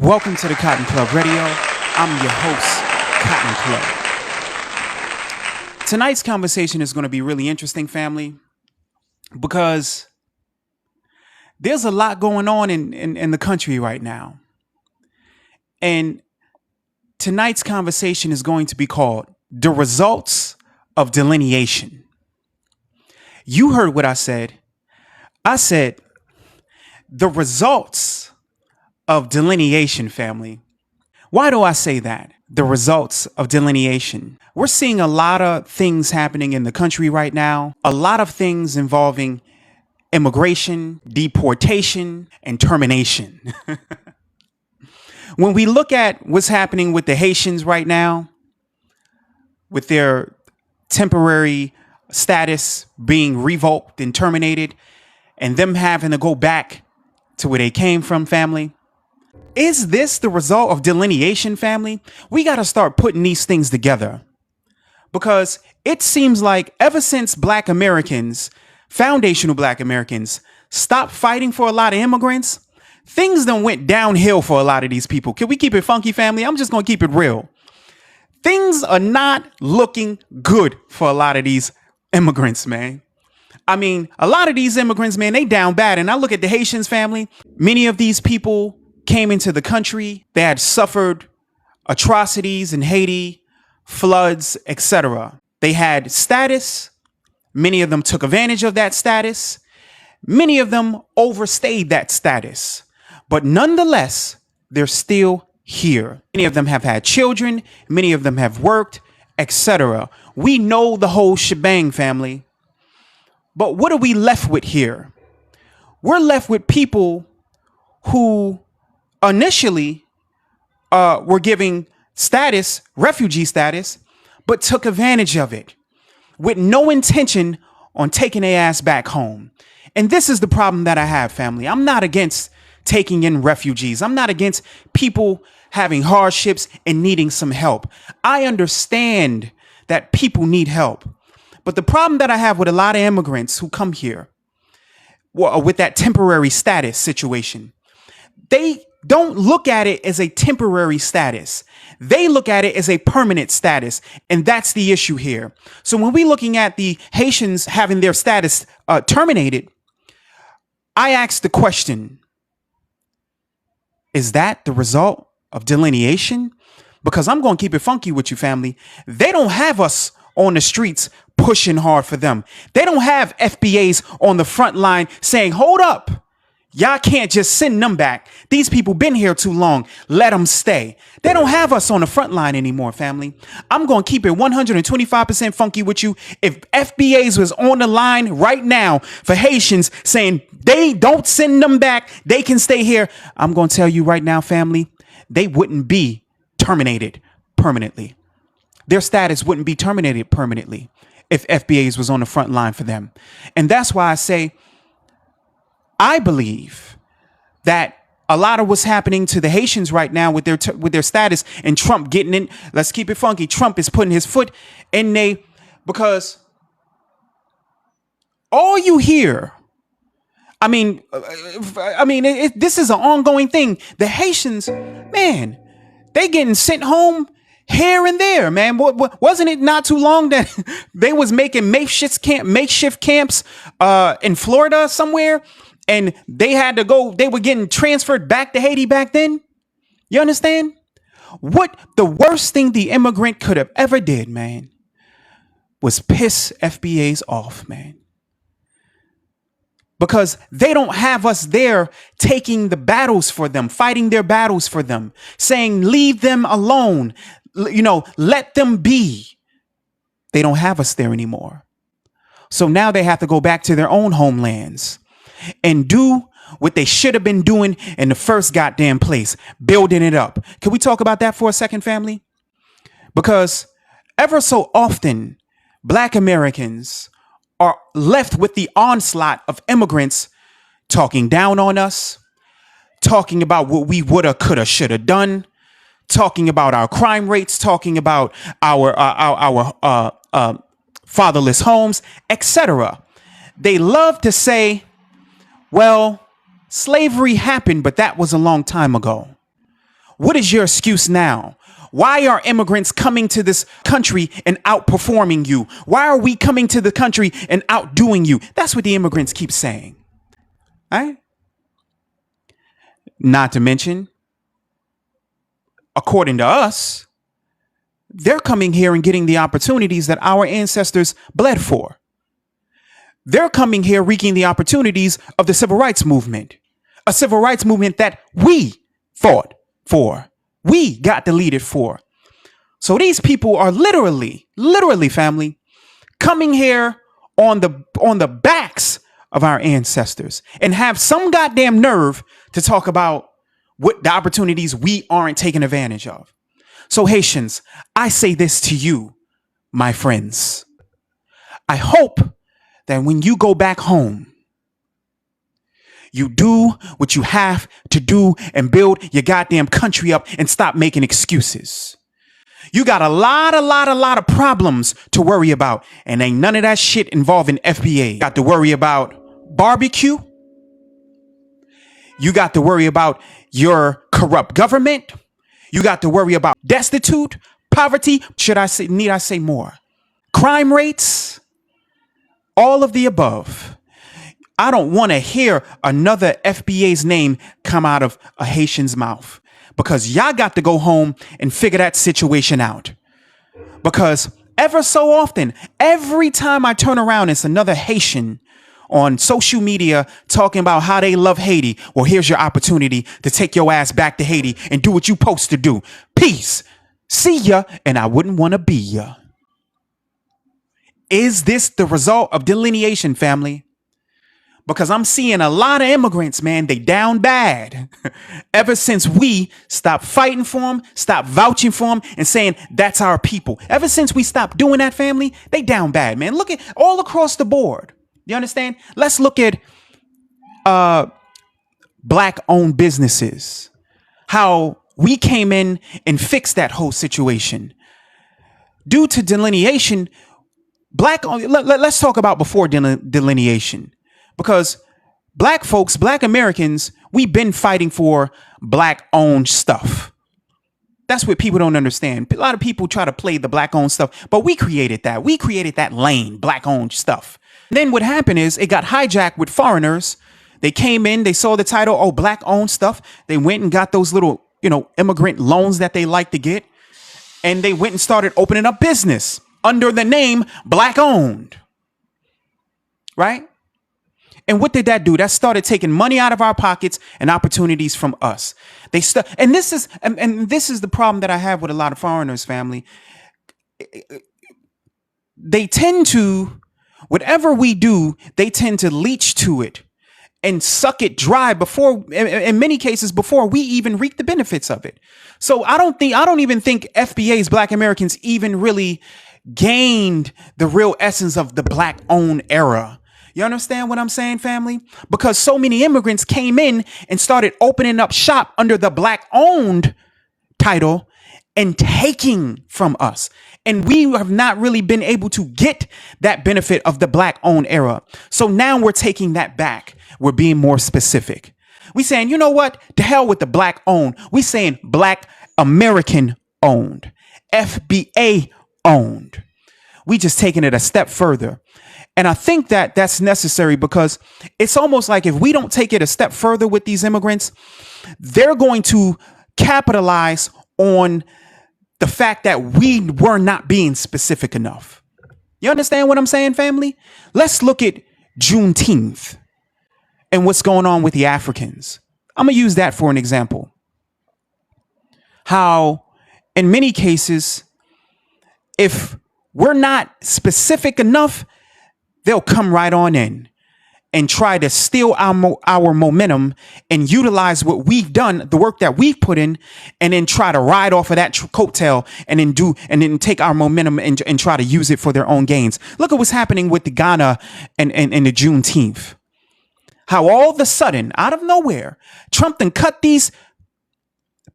Welcome to the Cotton Club Radio. I'm your host, Cotton Club. Tonight's conversation is going to be really interesting, family, because there's a lot going on in the country right now. And tonight's conversation is going to be called The Results of Delineation. You heard what I said. I said the results of delineation, family. Why do I say that? The results of delineation. We're seeing a lot of things happening in the country right now. A lot of things involving immigration, deportation, and termination. When we look at what's happening with the Haitians right now, with their temporary status being revoked and terminated, and them having to go back to where they came from, family. Is this the result of delineation, family? We got to start putting these things together, because it seems like ever since Black Americans, foundational Black Americans, stopped fighting for a lot of immigrants, things done went downhill for a lot of these people. Can we keep it funky, family? I'm just going to keep it real. Things are not looking good for a lot of these immigrants, man. I mean, a lot of these immigrants, man, they down bad. And I look at the Haitians, family. Many of these people came into the country. They had suffered atrocities in Haiti, floods, etc. They had status. Many of them took advantage of that status. Many of them overstayed that status. But nonetheless, they're still here. Many of them have had children. Many of them have worked, etc. We know the whole shebang, family. But what are we left with here? We're left with people who initially were giving status, refugee status, but took advantage of it with no intention on taking their ass back home. And this is the problem that I have, family. I'm not against taking in refugees. I'm not against people having hardships and needing some help. I understand that people need help. But the problem that I have with a lot of immigrants who come here with that temporary status situation, they don't look at it as a temporary status. They look at it as a permanent status. And that's the issue here. So when we're looking at the Haitians having their status terminated, I ask the question, is that the result of delineation? Because I'm going to keep it funky with you, family. They don't have us on the streets pushing hard for them. They don't have FBAs on the front line saying, hold up. Y'all can't just send them back. These people been here too long. Let them stay. They don't have us on the front line anymore, family. I'm going to keep it 125% funky with you. If FBAs was on the line right now for Haitians saying they don't send them back, they can stay here, I'm going to tell you right now, family, they wouldn't be terminated permanently. Their status wouldn't be terminated permanently if FBAs was on the front line for them. And that's why I say, I believe that a lot of what's happening to the Haitians right now with their status, and Trump getting in, let's keep it funky. Trump is putting his foot in because all you hear, this is an ongoing thing. The Haitians, man, they getting sent home here and there, man. Wasn't it not too long that they was making makeshift camps in Florida somewhere, and they had to go, they were getting transferred back to Haiti back then? You understand? What the worst thing the immigrant could have ever did, man, was piss FBAs off, man. Because they don't have us there taking the battles for them, fighting their battles for them, saying, leave them alone. Let them be. They don't have us there anymore. So now they have to go back to their own homelands and do what they should have been doing in the first goddamn place, building it up. Can we talk about that for a second, family? Because ever so often, Black Americans are left with the onslaught of immigrants talking down on us, talking about what we woulda, coulda, shoulda done, talking about our crime rates, talking about our fatherless homes, etc. They love to say, well, slavery happened, but that was a long time ago. What is your excuse now? Why are immigrants coming to this country and outperforming you? Why are we coming to the country and outdoing you? That's what the immigrants keep saying. All right? Not to mention, according to us, they're coming here and getting the opportunities that our ancestors bled for. They're coming here reaping the opportunities of the civil rights movement, a civil rights movement that we fought for, we got deleted for. So these people are literally family, coming here on the backs of our ancestors and have some goddamn nerve to talk about what the opportunities we aren't taking advantage of. So Haitians, I say this to you, my friends. I hope that when you go back home, you do what you have to do and build your goddamn country up and stop making excuses. You got a lot of problems to worry about, and ain't none of that shit involving FBA. Got to worry about barbecue. You got to worry about your corrupt government. You got to worry about destitute, poverty. Need I say more? Crime rates, all of the above. I don't want to hear another FBA's name come out of a Haitian's mouth, because y'all got to go home and figure that situation out. Because ever so often, every time I turn around, it's another Haitian on social media talking about how they love Haiti. Well, here's your opportunity to take your ass back to Haiti and do what you're supposed to do. Peace. See ya, and I wouldn't want to be ya. Is this the result of delineation, family? Because I'm seeing a lot of immigrants, man, they down bad. Ever since we stopped fighting for them, stopped vouching for them, and saying that's our people. Ever since we stopped doing that, family, they down bad, man. Look at all across the board. You understand? Let's look at Black-owned businesses. How we came in and fixed that whole situation. Due to delineation, let's talk about before delineation. Because Black folks, Black Americans, we've been fighting for Black-owned stuff. That's what people don't understand. A lot of people try to play the Black-owned stuff, but we created that. We created that lane, Black-owned stuff. And then what happened is it got hijacked with foreigners. They came in, they saw the title, oh, Black-owned stuff. They went and got those little, immigrant loans that they like to get. And they went and started opening up business under the name Black-owned. Right? And what did that do? That started taking money out of our pockets and opportunities from us. And this is the problem that I have with a lot of foreigners, family. They tend to, whatever we do, they tend to leech to it and suck it dry before, in many cases, before we even reap the benefits of it. So I don't even think FBA's Black Americans even really gained the real essence of the Black-owned era. You understand what I'm saying, family? Because so many immigrants came in and started opening up shop under the Black-owned title and taking from us. And we have not really been able to get that benefit of the Black-owned era. So now we're taking that back. We're being more specific. We're saying, you know what? To hell with the Black-owned. We're saying Black American-owned. FBA-owned. We just taking it a step further. And I think that that's necessary, because it's almost like if we don't take it a step further with these immigrants, they're going to capitalize on the fact that we were not being specific enough. You understand what I'm saying, family? Let's look at Juneteenth and what's going on with the Africans. I'm going to use that for an example. How, in many cases, if we're not specific enough, they'll come right on in and try to steal our momentum and utilize what we've done, the work that we've put in, and then try to ride off of that coattail and then take our momentum and try to use it for their own gains. Look at what's happening with the Ghana and the Juneteenth. How all of a sudden, out of nowhere, Trump then cut these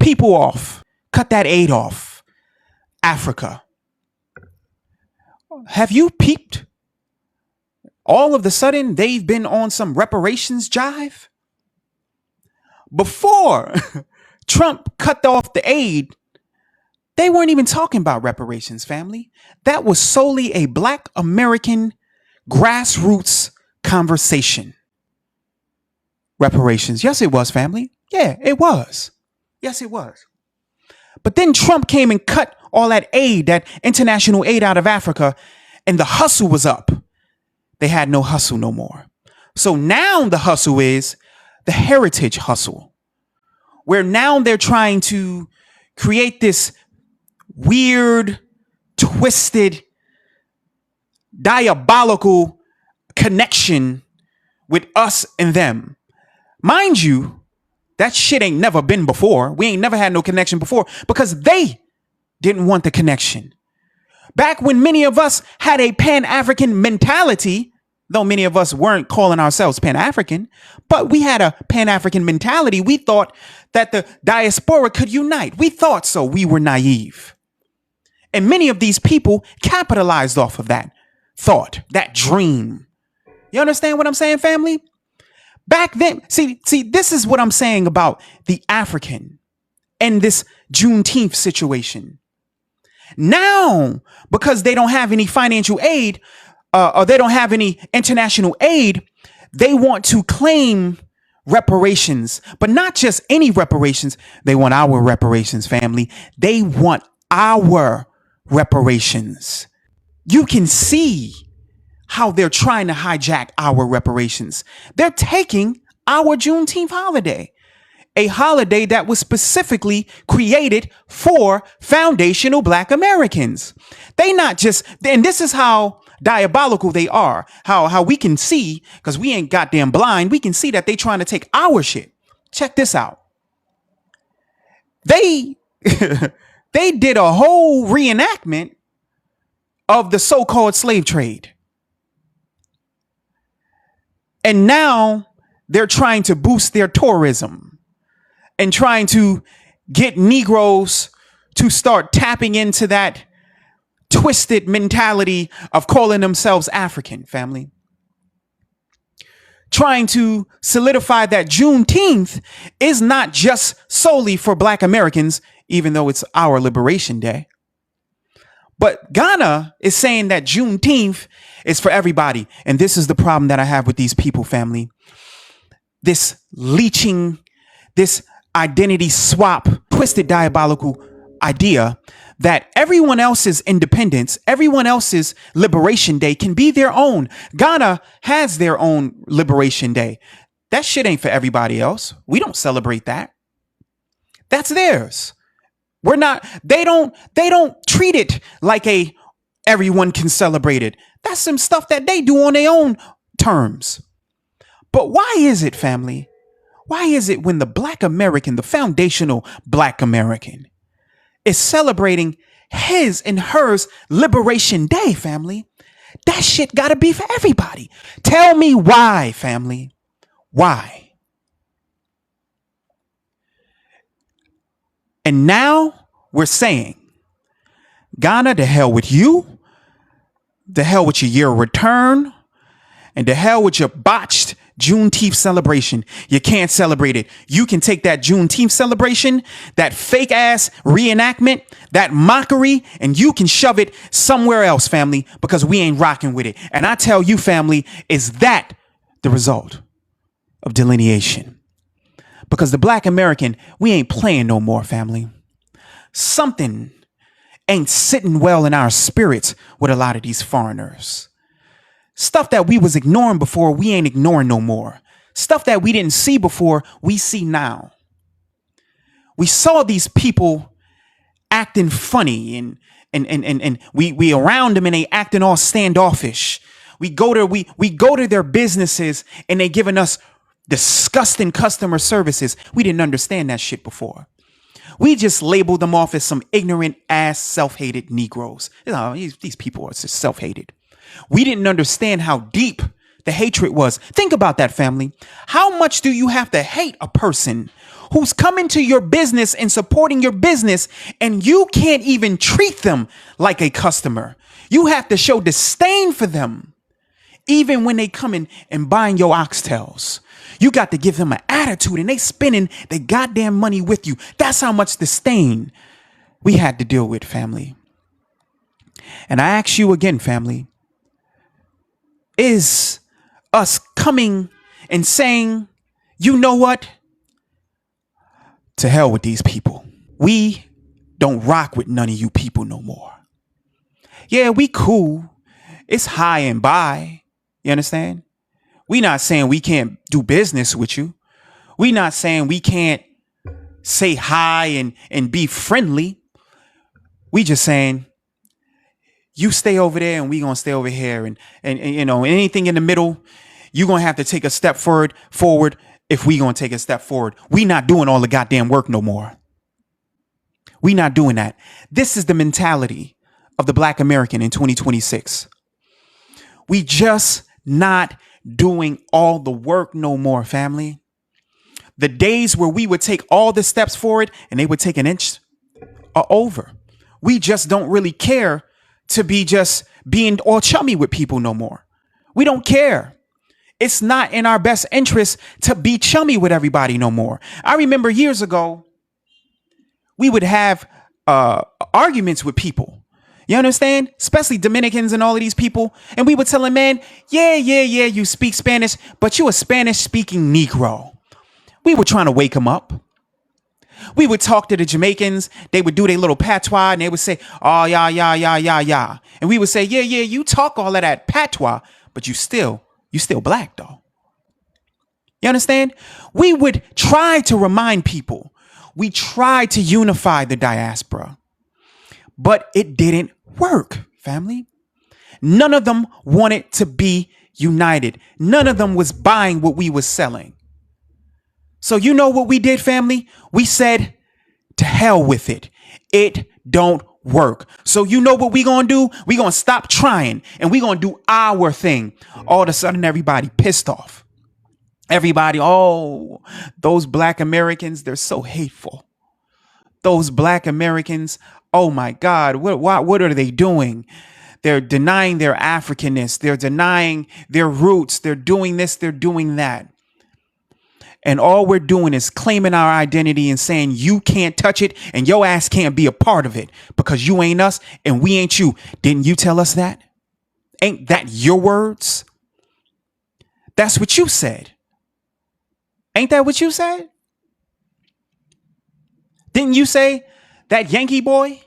people off, cut that aid off. Africa. Have you peeped? All of a sudden, they've been on some reparations jive. Before Trump cut off the aid, they weren't even talking about reparations, family. That was solely a Black American grassroots conversation. Reparations. Yes, it was, family. Yeah, it was. Yes, it was. But then Trump came and cut all that aid, that international aid out of Africa, and the hustle was up. They had no hustle no more. So now the hustle is the heritage hustle, where now they're trying to create this weird, twisted, diabolical connection with us and them. Mind you, that shit ain't never been before. We ain't never had no connection before because they didn't want the connection. Back when many of us had a Pan-African mentality, though many of us weren't calling ourselves Pan-African, but we had a Pan-African mentality. We thought that the diaspora could unite. We thought so. We were naive. And many of these people capitalized off of that thought, that dream. You understand what I'm saying, family? Back then, see, this is what I'm saying about the African and this Juneteenth situation. Now, because they don't have any financial aid, or they don't have any international aid, they want to claim reparations, but not just any reparations. They want our reparations, family. They want our reparations. You can see how they're trying to hijack our reparations. They're taking our Juneteenth holiday, a holiday that was specifically created for foundational Black Americans. They not just, and this is how diabolical they are, how we can see, because we ain't goddamn blind, we can see that they trying to take our shit. Check this out. They they did a whole reenactment of the so-called slave trade. And now they're trying to boost their tourism and trying to get Negroes to start tapping into that twisted mentality of calling themselves African, family. Trying to solidify that Juneteenth is not just solely for Black Americans, even though it's our Liberation Day. But Ghana is saying that Juneteenth is for everybody. And this is the problem that I have with these people, family. This leeching, this identity swap, twisted diabolical idea that everyone else's independence, everyone else's Liberation Day can be their own. Ghana has their own Liberation Day. That shit ain't for everybody else. We don't celebrate that. That's theirs. We're not, they don't treat it like everyone can celebrate it. That's some stuff that they do on their own terms. But why is it, family? Why is it when the Black American, the foundational Black American, is celebrating his and hers Liberation Day, family, that shit gotta be for everybody? Tell me why, family. Why? And now we're saying, Ghana, to hell with you, to hell with your year of return, and to hell with your botched Juneteenth celebration. You can't celebrate it. You can take that Juneteenth celebration, that fake ass reenactment, that mockery, and you can shove it somewhere else, family, because we ain't rocking with it. And I tell you, family, is that the result of delineation? Because the Black American, we ain't playing no more, family. Something ain't sitting well in our spirits with a lot of these foreigners. Stuff that we was ignoring before, we ain't ignoring no more. Stuff that we didn't see before, we see now. We saw these people acting funny and we around them and they acting all standoffish. We go to their businesses and they giving us disgusting customer services. We didn't understand that shit before. We just labeled them off as some ignorant ass self-hated Negroes. You know, these people are just self-hated. We didn't understand how deep the hatred was. Think about that, family. How much do you have to hate a person who's coming to your business and supporting your business, and you can't even treat them like a customer? You have to show disdain for them, even when they come in and buying your oxtails. You got to give them an attitude, and they spending their goddamn money with you. That's how much disdain we had to deal with, family. And I ask you again, family, is us coming and saying, you know what? To hell with these people. We don't rock with none of you people no more. Yeah, we cool. It's high and by. You understand? We not saying we can't do business with you. We not saying we can't say hi and be friendly. We just saying, you stay over there and we gonna stay over here, and you know, anything in the middle, you gonna have to take a step forward if we gonna take a step forward. We not doing all the goddamn work no more. We not doing that. This is the mentality of the Black American in 2026. We just not doing all the work no more, family. The days where we would take all the steps forward and they would take an inch are over. We just don't really care to be just being all chummy with people no more. We don't care. It's not in our best interest to be chummy with everybody no more. I remember years ago, we would have arguments with people. You understand? Especially Dominicans and all of these people. And we would tell them, man, yeah, you speak Spanish, but you a Spanish speaking Negro. We were trying to wake them up. We would talk to the Jamaicans. They would do their little patois and they would say, oh, yeah. And we would say, yeah, you talk all of that patois, but you still black, though. You understand? We would try to remind people. We tried to unify the diaspora, but it didn't work, family. None of them wanted to be united. None of them was buying what we was selling. So you know what we did, family? We said, to hell with it. It don't work. So you know what we gonna do? We gonna stop trying and we gonna do our thing. All of a sudden, everybody pissed off. Everybody, oh, those Black Americans, they're so hateful. Those Black Americans, oh my God, what are they doing? They're denying their Africanness. They're denying their roots. They're doing this, they're doing that. And all we're doing is claiming our identity and saying you can't touch it and your ass can't be a part of it because you ain't us and we ain't you. Didn't you tell us that? Ain't that your words? That's what you said. Ain't that what you said? Didn't you say that Yankee boy?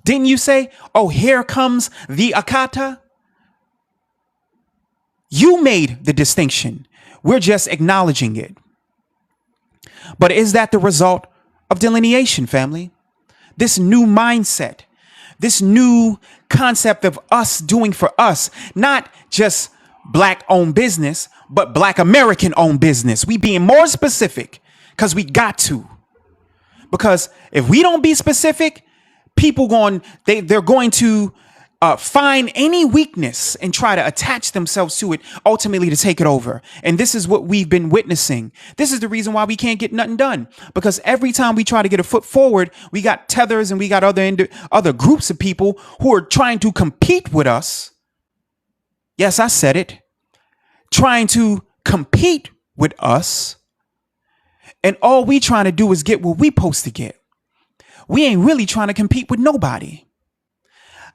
Didn't you say, oh, here comes the Akata? You made the distinction. We're just acknowledging it. But is that the result of delineation, family? This new mindset, this new concept of us doing for us, not just Black owned business, but Black American owned business. We being more specific because we got to. Because if we don't be specific, people they're going to find any weakness and try to attach themselves to it, ultimately to take it over. And this is what we've been witnessing. This is the reason why we can't get nothing done, because every time we try to get a foot forward, we got tethers and we got other groups of people who are trying to compete with us. Yes, I said it. Trying to compete with us. And all we trying to do is get what we supposed to get. We ain't really trying to compete with nobody.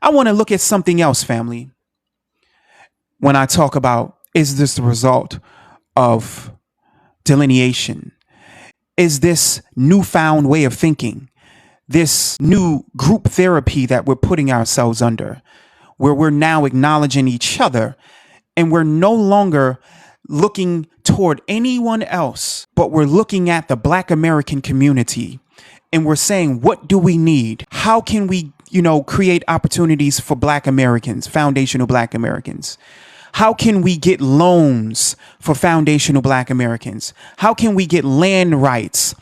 I want to look at something else, family. When I talk about, is this the result of delineation? Is this newfound way of thinking, this new group therapy that we're putting ourselves under, where we're now acknowledging each other and we're no longer looking toward anyone else, but we're looking at the Black American community and we're saying, what do we need? How can we create opportunities for Black Americans, foundational Black Americans? How can we get loans for foundational Black Americans? How can we get land rights?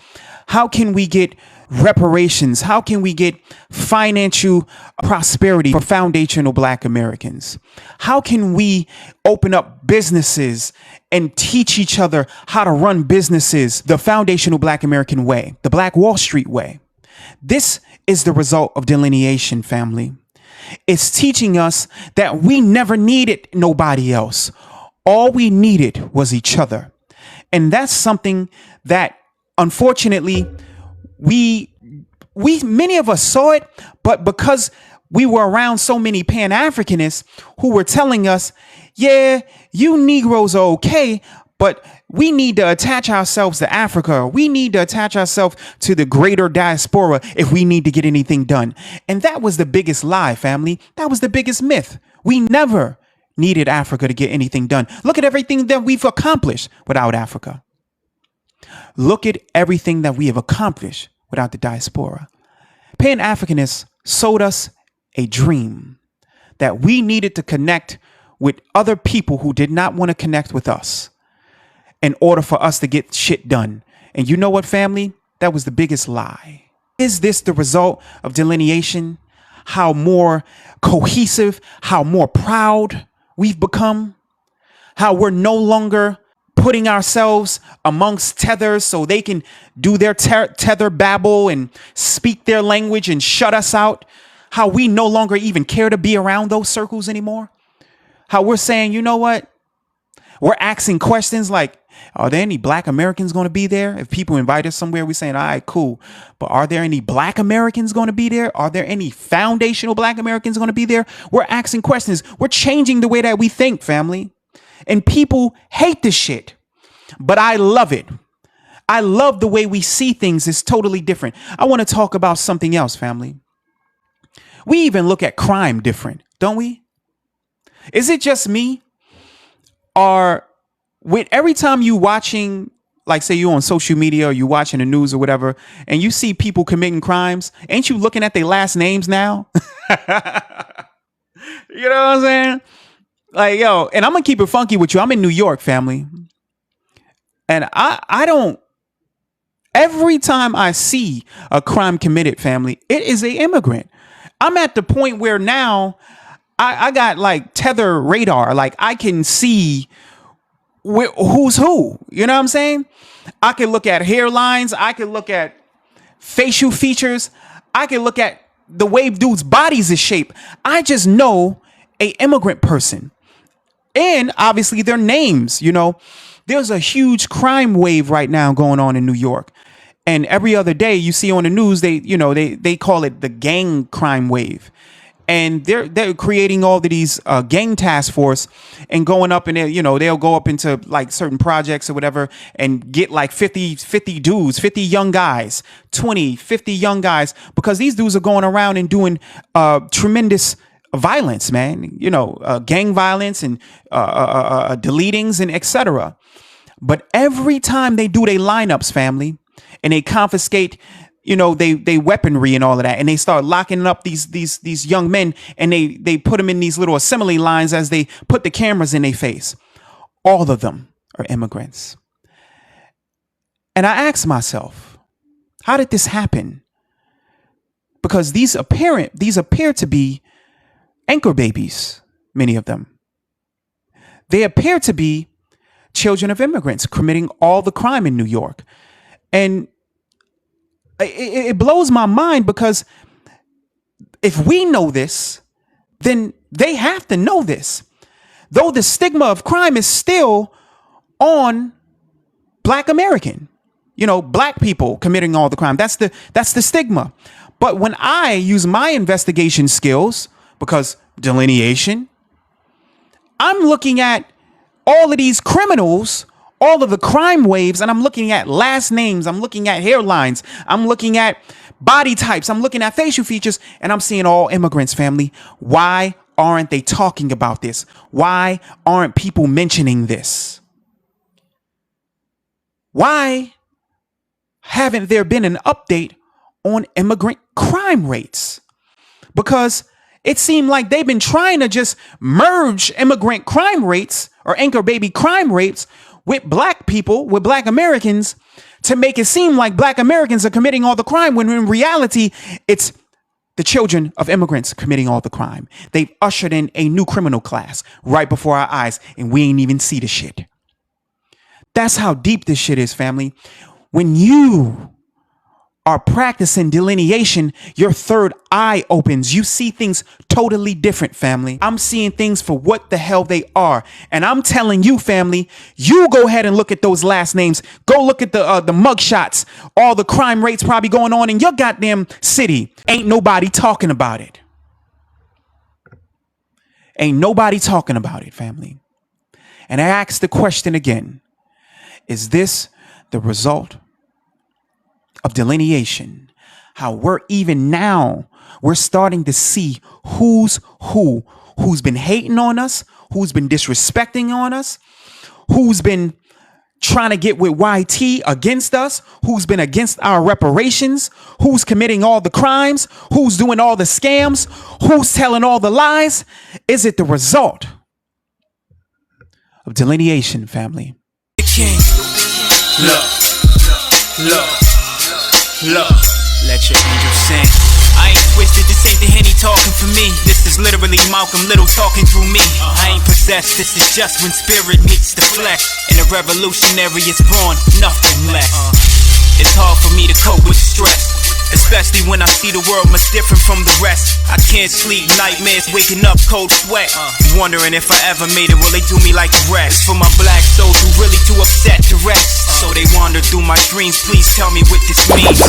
How can we get reparations? How can we get financial prosperity for foundational Black Americans? How can we open up businesses and teach each other how to run businesses the foundational Black American way, the Black Wall Street way? This is the result of delineation, family. It's teaching us that we never needed nobody else. All we needed was each other. And that's something that unfortunately we many of us saw it, but because we were around so many Pan-Africanists who were telling us, yeah, you Negroes are okay, but we need to attach ourselves to Africa. We need to attach ourselves to the greater diaspora if we need to get anything done. And that was the biggest lie, family. That was the biggest myth. We never needed Africa to get anything done. Look at everything that we've accomplished without Africa. Look at everything that we have accomplished without the diaspora. Pan-Africanists sold us a dream that we needed to connect with other people who did not want to connect with us in order for us to get shit done. And you know what, family? That was the biggest lie. Is this the result of delineation? How more cohesive, how more proud we've become? How we're no longer putting ourselves amongst tethers so they can do their tether babble and speak their language and shut us out? How we no longer even care to be around those circles anymore? How we're saying, you know what? We're asking questions like, are there any Black Americans going to be there? If people invite us somewhere, we're saying, all right, cool. But are there any Black Americans going to be there? Are there any foundational Black Americans going to be there? We're asking questions. We're changing the way that we think, family. And people hate this shit. But I love it. I love the way we see things is totally different. I want to talk about something else, family. We even look at crime different, don't we? Is it just me? Or with every time you watching, like say you on social media or you watching the news or whatever, and you see people committing crimes, ain't you looking at their last names now? You know what I'm saying? Like, yo, and I'm going to keep it funky with you. I'm in New York, family. And I don't, every time I see a crime committed, family, it is an immigrant. I'm at the point where now I got like tether radar. Like I can see who's who. You know what I'm saying? I can look at hairlines. I can look at facial features. I can look at the way dudes' bodies is shaped. I just know a immigrant person. And obviously their names, you know. There's a huge crime wave right now going on in New York. And every other day you see on the news, they call it the gang crime wave. And they're creating all of these gang task force and going up and they'll go up into like certain projects or whatever and get like 50 dudes, 50 young guys, 50 young guys, because these dudes are going around and doing tremendous violence, man, gang violence and deletings and etc. But every time they do their lineups, family, and they confiscate, they weaponry and all of that, and they start locking up these young men, and they put them in these little assembly lines as they put the cameras in their face. All of them are immigrants. And I ask myself, how did this happen? Because these appear to be anchor babies, many of them. They appear to be children of immigrants committing all the crime in New York. And it blows my mind, because if we know this, then they have to know this. Though the stigma of crime is still on Black American, Black people committing all the crime. That's the stigma. But when I use my investigation skills, because delineation, I'm looking at all of these criminals, all of the crime waves, and I'm looking at last names, I'm looking at hairlines, I'm looking at body types, I'm looking at facial features, and I'm seeing all immigrants, family. Why aren't they talking about this? Why aren't people mentioning this? Why haven't there been an update on immigrant crime rates? Because it seemed like they've been trying to just merge immigrant crime rates or anchor baby crime rates with Black people, with Black Americans, to make it seem like Black Americans are committing all the crime, when in reality, it's the children of immigrants committing all the crime. They've ushered in a new criminal class right before our eyes, and we ain't even see the shit. That's how deep this shit is, family. When you are practicing delineation, your third eye opens. You see things totally different, family. I'm seeing things for what the hell they are. And I'm telling you, family, you go ahead and look at those last names. Go look at the mug shots, all the crime rates probably going on in your goddamn city. Ain't nobody talking about it. Ain't nobody talking about it, family. And I ask the question again, is this the result of delineation? How we're even now, we're starting to see who's been hating on us, who's been disrespecting on us, who's been trying to get with YT against us, who's been against our reparations, who's committing all the crimes, who's doing all the scams, who's telling all the lies. Is it the result of delineation, family? The king. Look, let your angels sing. I ain't twisted, this ain't the Henny talking for me. This is literally Malcolm Little talking through me. I ain't possessed, this is just when spirit meets the flesh, and a revolutionary is born, nothing less. It's hard for me to cope with stress, especially when I see the world much different from the rest. I can't sleep, nightmares, waking up cold sweat, wondering if I ever made it, will they do me like the rest? It's for my black souls who really too upset to rest, so they wander through my dreams. Please tell me what this means.